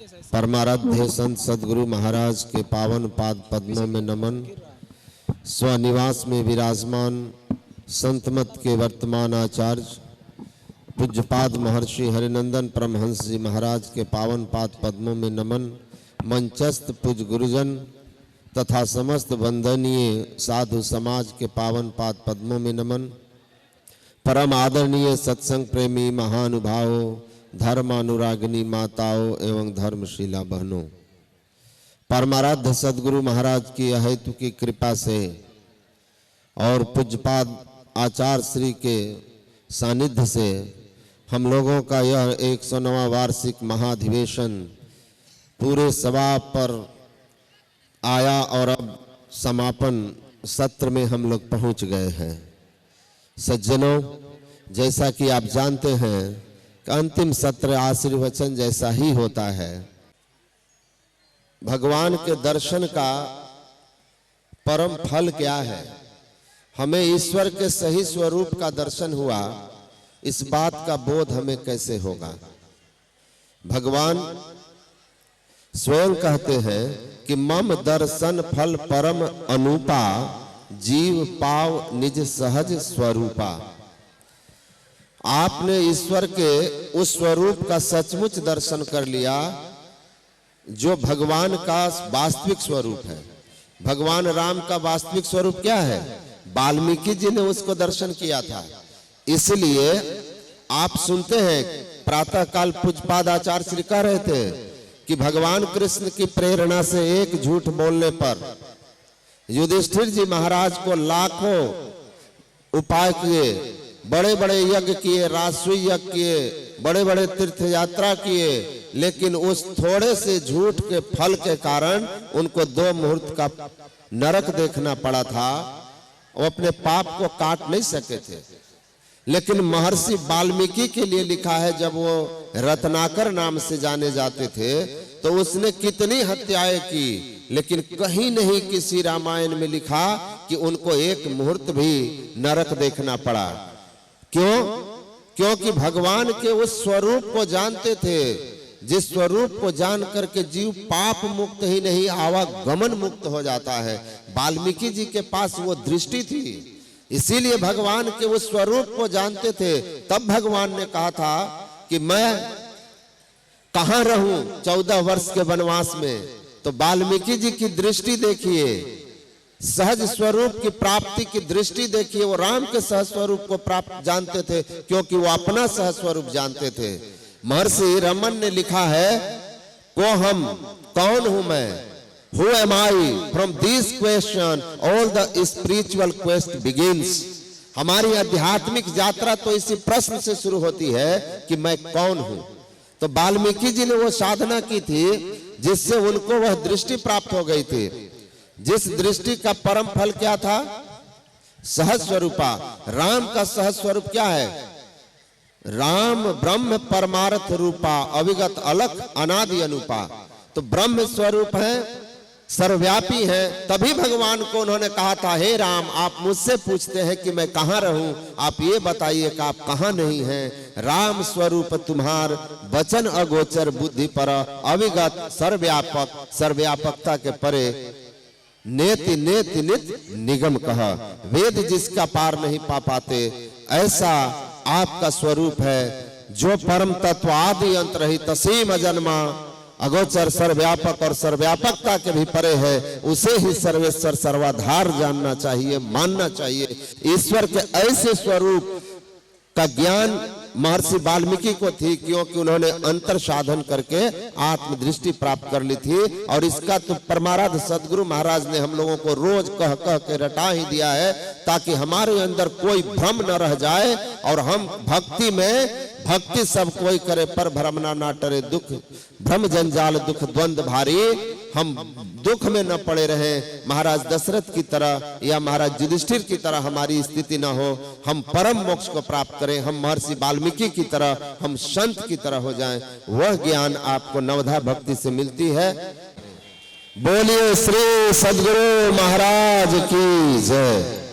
परमाराध्य संत सदगुरु महाराज के पावन पाद पद्मों में नमन। स्वनिवास में विराजमान संत मत के वर्तमान आचार्य पूज्यपाद महर्षि हरिनंदन परमहंस जी महाराज के पावन पाद पद्मों में नमन। मंचस्थ पूज्य गुरुजन तथा समस्त वंदनीय साधु समाज के पावन पाद पद्मों में नमन। परम आदरणीय सत्संग प्रेमी महानुभावों, धर्मानुरागिनी माताओं एवं धर्मशीला बहनों, परमाराध्य सदगुरु महाराज की अहेतु की कृपा से और पूज्यपाद आचार्य श्री के सानिध्य से हम लोगों का यह 109वां वार्षिक महाधिवेशन पूरे सभा पर आया और अब समापन सत्र में हम लोग पहुंच गए हैं। सज्जनों, जैसा कि आप जानते हैं कि अंतिम सत्र आशीर्वचन जैसा ही होता है। भगवान के दर्शन का परम फल क्या है? हमें ईश्वर के सही स्वरूप का दर्शन हुआ, इस बात का बोध हमें कैसे होगा? भगवान स्वयं कहते हैं कि मम दर्शन फल परम अनुपा, जीव पाव निज सहज स्वरूपा। आपने ईश्वर के उस स्वरूप का सचमुच दर्शन कर लिया जो भगवान का वास्तविक स्वरूप है। भगवान राम का वास्तविक स्वरूप क्या है? वाल्मीकि जी ने उसको दर्शन किया था। इसलिए आप सुनते हैं प्रातः काल पूज्यपाद आचार्य श्री कह रहे थे कि भगवान कृष्ण की प्रेरणा से एक झूठ बोलने पर युधिष्ठिर जी महाराज को लाखों उपाय किए, बड़े बड़े यज्ञ किए, राजसूय यज्ञ किए, बड़े बड़े तीर्थ यात्रा किए, लेकिन उस थोड़े से झूठ के फल के कारण उनको 2 मुहूर्त का नरक देखना पड़ा था। वो अपने पाप को काट नहीं सके थे। लेकिन महर्षि वाल्मीकि के लिए लिखा है, जब वो रत्नाकर नाम से जाने जाते थे तो उसने कितनी हत्याएं की, लेकिन कहीं नहीं किसी रामायण में लिखा कि उनको एक मुहूर्त भी नरक देखना पड़ा। क्यों? क्योंकि भगवान के उस स्वरूप को जानते थे, जिस स्वरूप को जान करके जीव पाप मुक्त ही नहीं आवागमन मुक्त हो जाता है। वाल्मीकि जी के पास वो दृष्टि थी, इसीलिए भगवान के उस स्वरूप को जानते थे। तब भगवान ने कहा था कि मैं कहां रहूं 14 वर्ष के वनवास में। तो वाल्मीकि जी की दृष्टि देखिए, सहज स्वरूप की प्राप्ति की दृष्टि देखिए। वो राम के सहज स्वरूप को प्राप्त जानते थे क्योंकि वो अपना सहज स्वरूप जानते थे। महर्षि रमन ने लिखा है, को हम, कौन हूं मैं? Who am I? From this question all the spiritual quest begins. हमारी आध्यात्मिक यात्रा तो इसी प्रश्न से शुरू होती है कि मैं कौन हूं। तो वाल्मीकि जी ने वो साधना की थी जिससे उनको वह दृष्टि प्राप्त हो गई थी, जिस दृष्टि का परम फल क्या था? सहज स्वरूपा। राम का सहज स्वरूप क्या है? राम ब्रह्म परमार्थ रूपा, अविगत अलख अनादि अनुपा। तो ब्रह्म स्वरूप है, सर्वव्यापी है। तभी भगवान को उन्होंने कहा था, हे राम, आप मुझसे पूछते हैं कि मैं कहां रहूं, आप ये बताइए कि आप कहां नहीं हैं। राम स्वरूप तुम्हार, वचन अगोचर बुद्धि पर, अविगत सर्वव्यापक, सर्वव्यापकता के परे, नेति नेति नित निगम कह। वेद जिसका पार नहीं पा पाते, ऐसा आपका स्वरूप है जो परम तत्व आदि अंत रहित असीम अजन्मा, अगोचर, सर्वव्यापक और सर्वव्यापकता के भी परे है। उसे ही सर्वेश्वर सर्वाधार जानना चाहिए, मानना चाहिए। ईश्वर के ऐसे स्वरूप का ज्ञान महर्षि वाल्मीकि को थी क्योंकि उन्होंने अंतर साधन करके आत्मदृष्टि प्राप्त कर ली थी। और इसका तो परमाराध्य सदगुरु महाराज ने हम लोगों को रोज कह कह के रटा ही दिया है, ताकि हमारे अंदर कोई भ्रम न रह जाए और हम भक्ति में, भक्ति सब कोई करे पर भ्रमना ना टरे, दुख भ्रम जंजाल दुख द्वंद भारी, हम दुख में न पड़े रहे। महाराज दशरथ की तरह या महाराज युधिष्ठिर की तरह हमारी स्थिति न हो, हम परम मोक्ष को प्राप्त करें। हम महर्षि वाल्मीकि की तरह, हम संत की तरह हो जाएं। वह ज्ञान आपको नवधा भक्ति से मिलती है। बोलिए श्री सदगुरु महाराज की जय।